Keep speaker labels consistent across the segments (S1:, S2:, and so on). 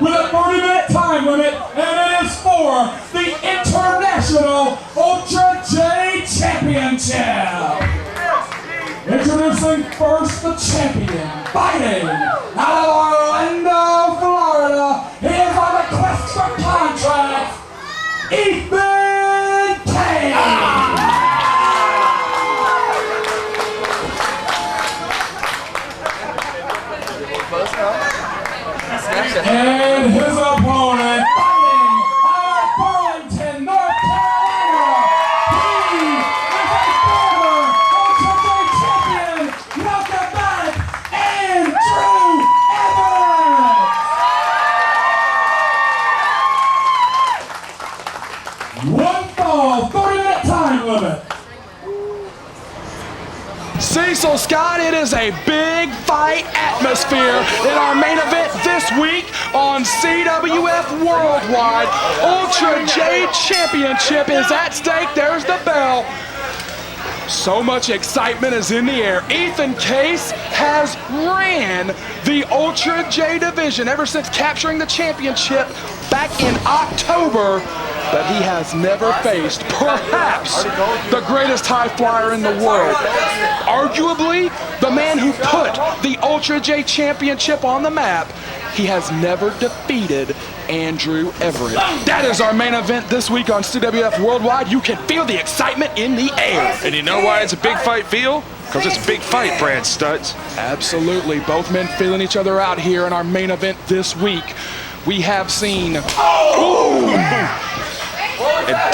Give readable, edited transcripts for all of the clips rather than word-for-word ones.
S1: with a 30-minute time limit, and it is for the International Ultra J Championship. Introducing first the champion, fighting out of Orlando, Florida. He is on the quest for contracts, Eaton Kane. And his opponent, fighting out of Burlington, North Carolina. He is a former Ultra J champion, Mecha Mercenary, Everett. One fall, 30-minute time limit.
S2: Cecil Scott, it is a big fight atmosphere in our main event this week on CWF Worldwide. Ultra J Championship is at stake. There's the bell. So much excitement is in the air. Ethan Case has ran the Ultra J division ever since capturing the championship back in October, but he has never faced perhaps the greatest high flyer in the world. Arguably, the man who put the Ultra J Championship on the map. He has never defeated Andrew Everett. That is our main event this week on CWF Worldwide. You can feel the excitement in the air.
S3: And you know why it's a big fight feel? Because it's a big fight, Brad Stutts.
S2: Absolutely. Both men feeling each other out here in our main event this week. We have seen...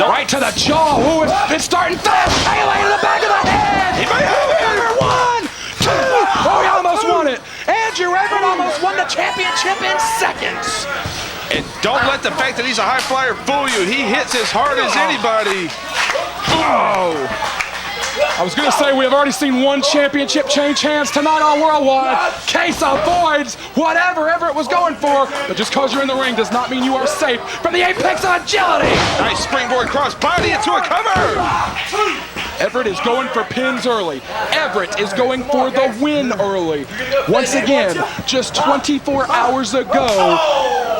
S2: right to the jaw. Ooh, it's starting fast. Melee to the back of the head. He may have it. 1, 2. Oh, he almost won it. Andrew Everett almost won the championship in seconds.
S3: And don't let the fact that he's a high flyer fool you. He hits as hard as anybody. Oh.
S2: I was going to say we have already seen one championship change hands tonight on Worldwide. Case avoids whatever Everett was going for, but just because you're in the ring does not mean you are safe from the apex of agility.
S3: Nice springboard cross body into a cover.
S2: Everett is going for pins early. Everett is going for the win early. Once again, just 24 hours ago,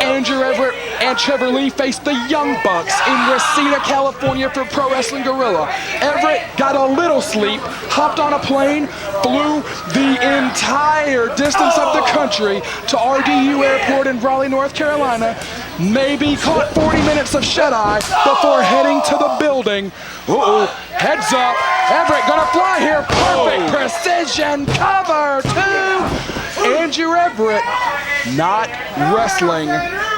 S2: Andrew Everett and Trevor Lee faced the Young Bucks in Reseda, California for Pro Wrestling Guerrilla. Everett got a little sleep, hopped on a plane, flew the entire distance of the country to RDU Airport in Raleigh, North Carolina, maybe caught 40 minutes of shut-eye before heading to the building. Uh-oh, heads up, Everett gonna fly here, perfect precision cover to Andrew Everett. Not wrestling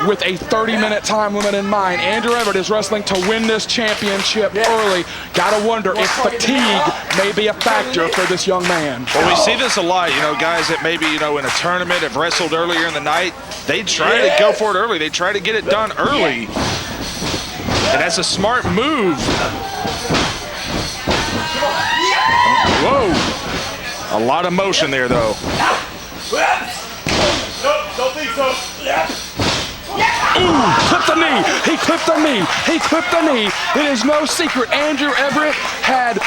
S2: with a 30-minute time limit in mind. Andrew Everett is wrestling to win this championship early. Gotta wonder if fatigue may be a factor for this young man.
S3: Well, we see this a lot, you know, guys that maybe, you know, in a tournament have wrestled earlier in the night. They try to go for it early. They try to get it done early. And that's a smart move. Whoa. A lot of motion there, though.
S2: Ooh, clipped the knee. He clipped the knee. He clipped the knee. It is no secret Andrew Everett had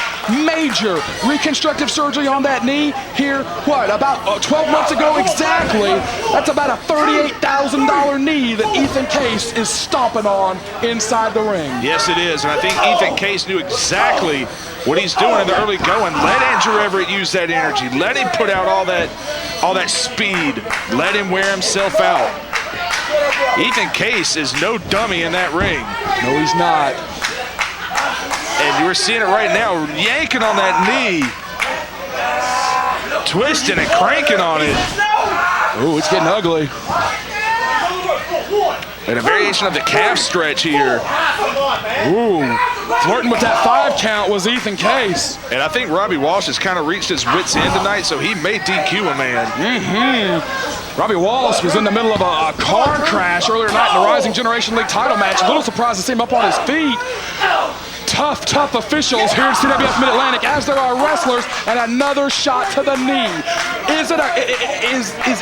S2: major reconstructive surgery on that knee here, what, about 12 months ago exactly. That's about a $38,000 knee that Ethan Case is stomping on inside the ring.
S3: Yes, it is. And I think Ethan Case knew exactly what he's doing in the early going. Let Andrew Everett use that energy. Let him put out all that speed. Let him wear himself out. Ethan Case is no dummy in that ring.
S2: No, he's not.
S3: And you're seeing it right now, yanking on that knee. Twisting and cranking on it.
S2: Ooh, it's getting ugly.
S3: And a variation of the calf stretch here.
S2: Ooh, flirting with that 5 count was Ethan Case.
S3: And I think Robby Walsh has kind of reached his wits' end tonight, so he may DQ a man.
S2: Robby Walsh was in the middle of a car crash earlier tonight in the Rising Generation League title match. A little surprised to see him up on his feet. tough, tough officials here in CWF Mid-Atlantic, as there are wrestlers, and another shot to the knee. Is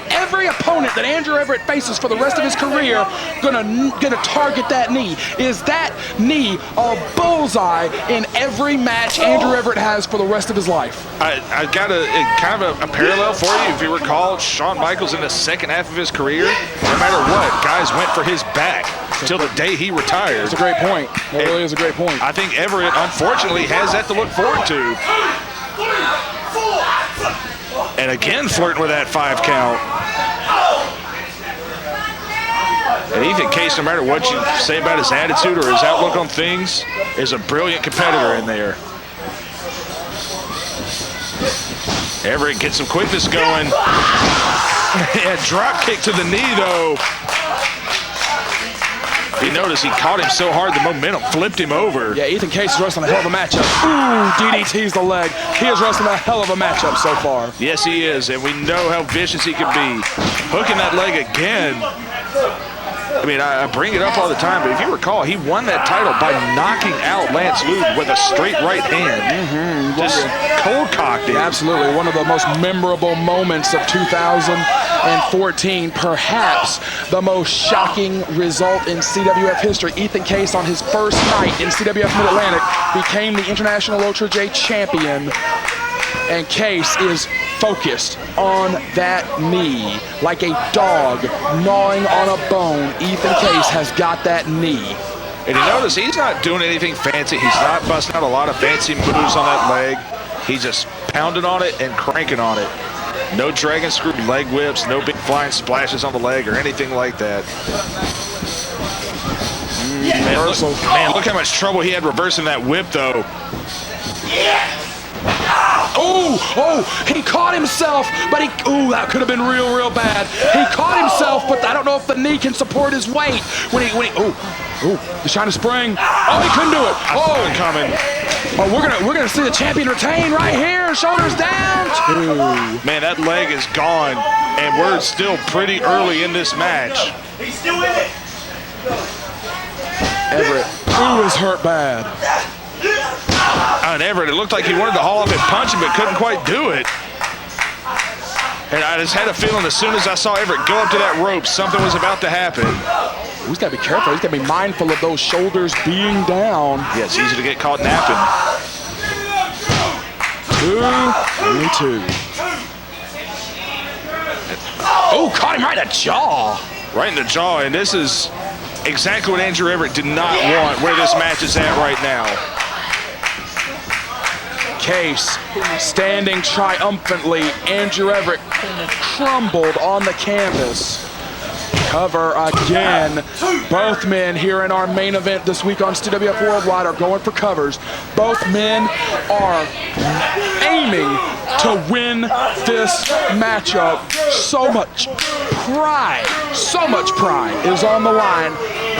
S2: every opponent that Andrew Everett faces for the rest of his career gonna target that knee? Is that knee a bullseye in every match Andrew Everett has for the rest of his life?
S3: I got kind of a parallel for you. If you recall, Shawn Michaels in the second half of his career, no matter what, guys went for his back till the day he retired.
S2: It's a great point. It really is a great point.
S3: I think Everett, unfortunately, has that to look forward to. And again, flirting with that 5 count. And Ethan Case, no matter what you say about his attitude or his outlook on things, is a brilliant competitor in there. Everett gets some quickness going. And drop kick to the knee, though. You notice he caught him so hard, the momentum flipped him over.
S2: Yeah, Ethan Case is wrestling a hell of a matchup. Ooh, DDT's the leg. He is wrestling a hell of a matchup so far.
S3: Yes, he is, and we know how vicious he can be. Hooking that leg again. I mean, I bring it up all the time, but if you recall, he won that title by knocking out Lance Lude with a straight right hand. Just cold-cocked him.
S2: Absolutely, one of the most memorable moments of 2014, perhaps the most shocking result in CWF history. Ethan Case, on his first night in CWF Mid-Atlantic, became the International Ultra J champion, and Case is focused on that knee like a dog gnawing on a bone. Ethan Case has got that knee.
S3: And you notice he's not doing anything fancy. He's not busting out a lot of fancy moves on that leg. He's just pounding on it and cranking on it. No dragon screw leg whips, no big flying splashes on the leg or anything like that. Man, look how much trouble he had reversing that whip, though.
S2: Oh, he caught himself, but that could have been real bad. He caught himself, but I don't know if the knee can support his weight. He's trying to spring. Oh, he couldn't do it.
S3: Coming.
S2: Oh, we're gonna see the champion retain right here. Shoulders down.
S3: Man, that leg is gone, and we're still pretty early in this match.
S4: He's still in it.
S2: Everett, is hurt bad.
S3: And Everett, it looked like he wanted to haul off and punch him, but couldn't quite do it. And I just had a feeling as soon as I saw Everett go up to that rope, something was about to happen.
S2: He's got to be careful. He's got to be mindful of those shoulders being down.
S3: Yeah, it's easy to get caught napping.
S2: Only two. Oh, caught him right in the jaw.
S3: Right in the jaw, and this is exactly what Andrew Everett did not want, where this match is at right now.
S2: Case standing triumphantly. Andrew Everett crumbled on the canvas. Cover again. Both men here in our main event this week on CWF Worldwide are going for covers. Both men are aiming to win this matchup. So much pride is on the line.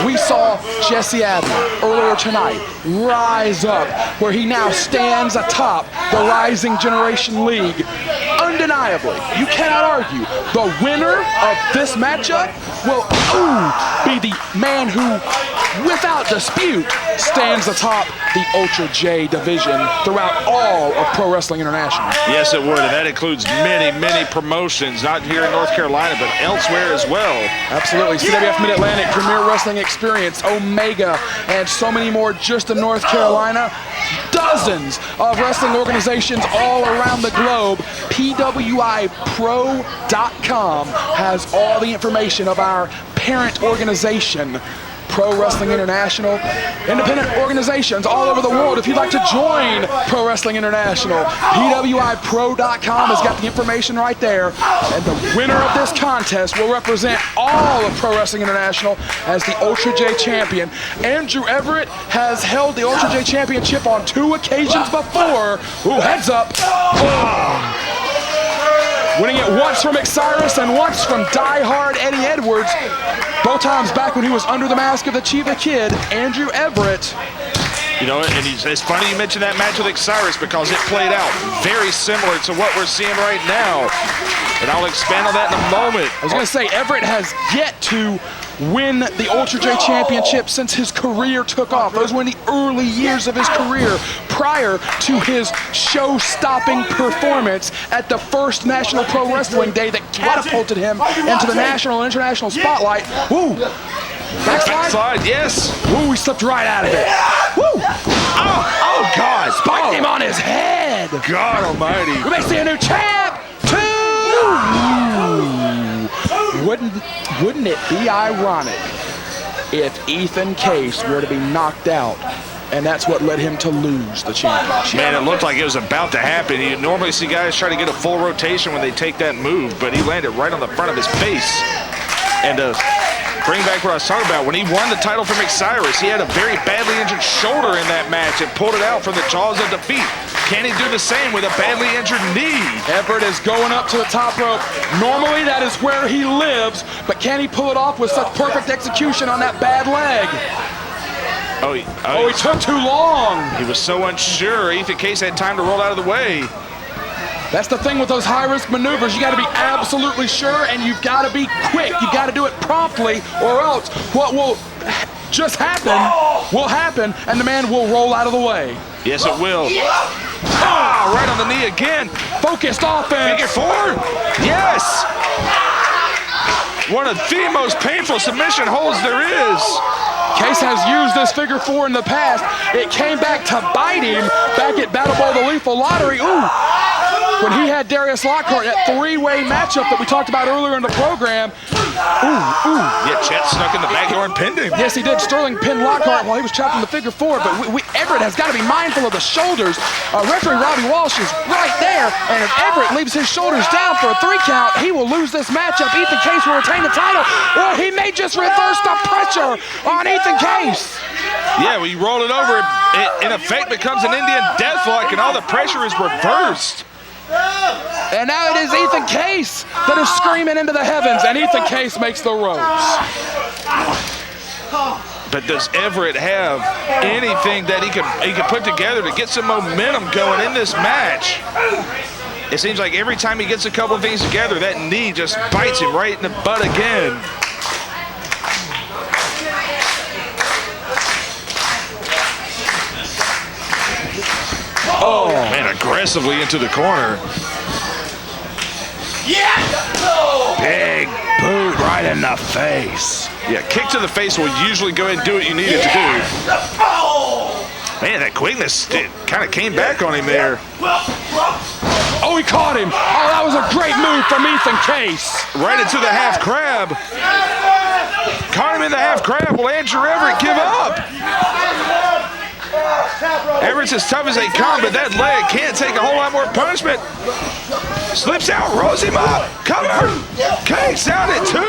S2: We saw Jesse Adler earlier tonight rise up, where he now stands atop the Rising Generation League. Undeniably, you cannot argue, the winner of this matchup will be the man who, without dispute, stands atop the Ultra J division throughout all of Pro Wrestling International.
S3: Yes, it would, and that includes many promotions, not here in North Carolina, but elsewhere as well.
S2: Absolutely. CWF Mid-Atlantic, Premier Wrestling Experience, Omega, and so many more just in North Carolina. Dozens of wrestling organizations all around the globe. PWIPro.com has all the information of our parent organization, Pro Wrestling International. Independent organizations all over the world. If you'd like to join Pro Wrestling International, PWIPro.com has got the information right there. And the winner of this contest will represent all of Pro Wrestling International as the Ultra J champion. Andrew Everett has held the Ultra J championship on 2 occasions before. Ooh, heads up. Winning it once from Cyrus and once from die-hard Eddie Edwards. Both times back when he was under the mask of the Chiba Kid, Andrew Everett.
S3: You know, and it's funny you mentioned that match with Cyrus because it played out very similar to what we're seeing right now. And I'll expand on that in a moment.
S2: I was going to say, Everett has yet to win the Ultra J Championship since his career took off. Those were in the early years of his career, prior to his show-stopping performance at the first National Pro Wrestling Day that catapulted him into the national and international spotlight. Woo!
S3: Backslide, yes.
S2: Ooh, he slipped right out of it. Woo!
S3: Oh God.
S2: Spiked him on his head.
S3: God almighty.
S2: We may see a new champ. Wouldn't it be ironic if Ethan Case were to be knocked out, and that's what led him to lose the championship?
S3: Man, it looked like it was about to happen. You normally see guys try to get a full rotation when they take that move, but he landed right on the front of his face. And bring back what I was talking about, when he won the title from Cyrus, he had a very badly injured shoulder in that match and pulled it out from the jaws of defeat. Can he do the same with a badly injured knee?
S2: Everett is going up to the top rope. Normally that is where he lives, but can he pull it off with such perfect execution on that bad leg? He took too long.
S3: He was so unsure. Ethan Case had time to roll out of the way.
S2: That's the thing with those high-risk maneuvers. You got to be absolutely sure, and you've got to be quick. You've got to do it promptly, or else what will just happen will happen, and the man will roll out of the way.
S3: Yes, it will. Right on the knee again.
S2: Focused offense.
S3: Figure four. Yes. One of the most painful submission holds there is.
S2: Case has used this figure four in the past. It came back to bite him back at Battle Bowl the Lethal Lottery. Ooh. When he had Darius Lockhart, that three-way matchup that we talked about earlier in the program.
S3: Yeah, Chet snuck in the back door and pinned him.
S2: Yes, he did. Sterling pinned Lockhart while he was trapped in the figure four, but Everett has got to be mindful of the shoulders. Referee Robby Walsh is right there, and if Everett leaves his shoulders down for a 3 count, he will lose this matchup. Ethan Case will retain the title, or he may just reverse the pressure on Ethan Case.
S3: Yeah, we roll it over. It in effect becomes an Indian deathlock, and all the pressure is reversed.
S2: And now it is Ethan Case that is screaming into the heavens, and Ethan Case makes the ropes.
S3: But does Everett have anything that he can put together to get some momentum going in this match? It seems like every time he gets a couple of things together, that knee just bites him right in the butt again. Oh, man, aggressively into the corner. Big boot right in the face. Yeah, kick to the face will usually go ahead and do what you need it to do. Man, that quickness kind of came back on him there.
S2: Oh, he caught him. Oh, that was a great move from Ethan Case.
S3: Right into the half crab. Caught him in the half crab. Will Andrew Everett give up? Everett's as tough as they come, but that leg can't take a whole lot more punishment. Slips out, rolls him up. Cover. Case out at 2.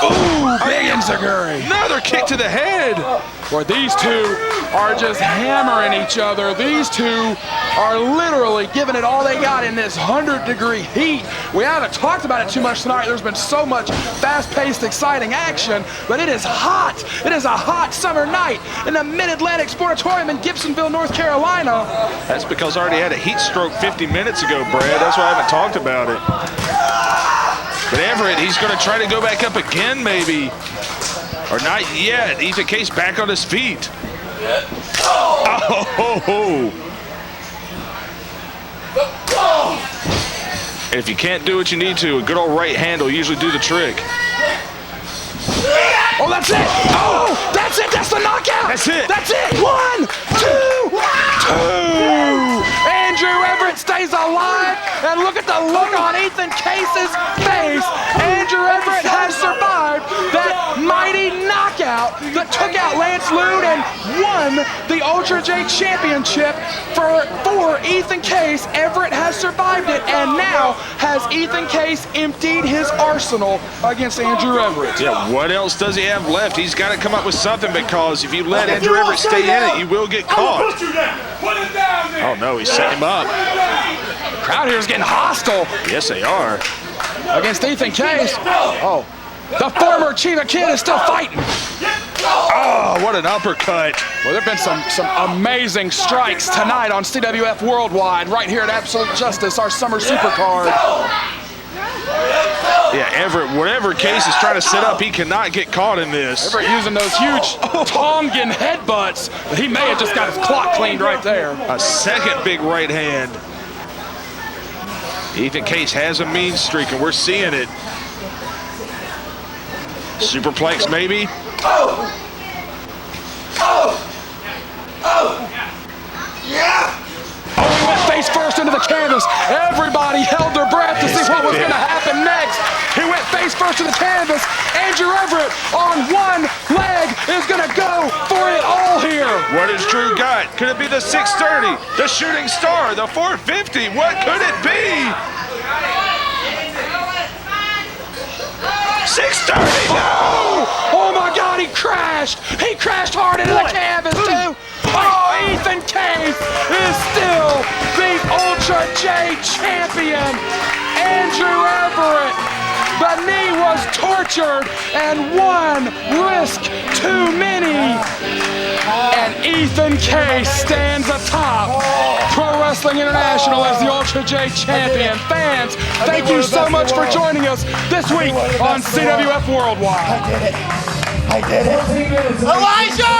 S2: Ooh, big enziguri.
S3: Another kick to the head.
S2: Where these two are just hammering each other. These two are literally giving it all they got in this 100-degree heat. We haven't talked about it too much tonight. There's been so much fast-paced, exciting action, but it is hot. It is a hot summer night in the Mid-Atlantic Sportatorium in Gibsonville, North Carolina.
S3: That's because I already had a heat stroke 50 minutes ago, Brad. That's why I haven't talked about it. But Everett, he's going to try to go back up again, maybe. Or not yet. Ethan Case back on his feet. Oh! And if you can't do what you need to, a good old right hand will usually do the trick.
S2: Oh, that's it! Oh, that's it! That's the knockout!
S3: That's it!
S2: That's it! 1, 2, 2! Andrew Everett stays alive, and look at the look on Ethan Case's face. Andrew Everett has survived that mighty knockout that took out Lance Lude and won the Ultra J Championship for Ethan Case. Everett has survived it, and now has Ethan Case emptied his arsenal against Andrew Everett.
S3: Yeah, what else does he have left? He's got to come up with something, because if you let Andrew Everett stay in it, you will get caught. Oh no, he set him up.
S2: Crowd here is getting hostile.
S3: Yes, they are.
S2: Against Ethan Case. Oh, the former Chiva Kid is still fighting.
S3: Oh, what an uppercut.
S2: Well, there have been some amazing strikes tonight on CWF Worldwide, right here at Absolute Justice, our summer supercard.
S3: Yeah, Everett, whatever Case is trying to set up, he cannot get caught in this.
S2: Everett using those huge Tongan headbutts. He may have just got his clock cleaned right there.
S3: A second big right hand. Ethan Case has a mean streak, and we're seeing it. Superplex, maybe.
S2: Oh, he went face first into the canvas. Everybody held their breath to see what was going to happen next. He went face first to the canvas. Andrew Everett on one leg is going to go for it all here.
S3: What has Drew got? Could it be the 630, the shooting star, the 450? What could it be? 630, no!
S2: Oh my God, he crashed. He crashed hard into the canvas too. Oh, Ethan Case is still the Ultra J champion. Andrew Everett, the knee was tortured and one risk too many. And Ethan Case stands atop Pro Wrestling International as the Ultra J champion. Fans, thank you so much for joining us this week on CWF Worldwide.
S4: I did it. I did it. Elijah!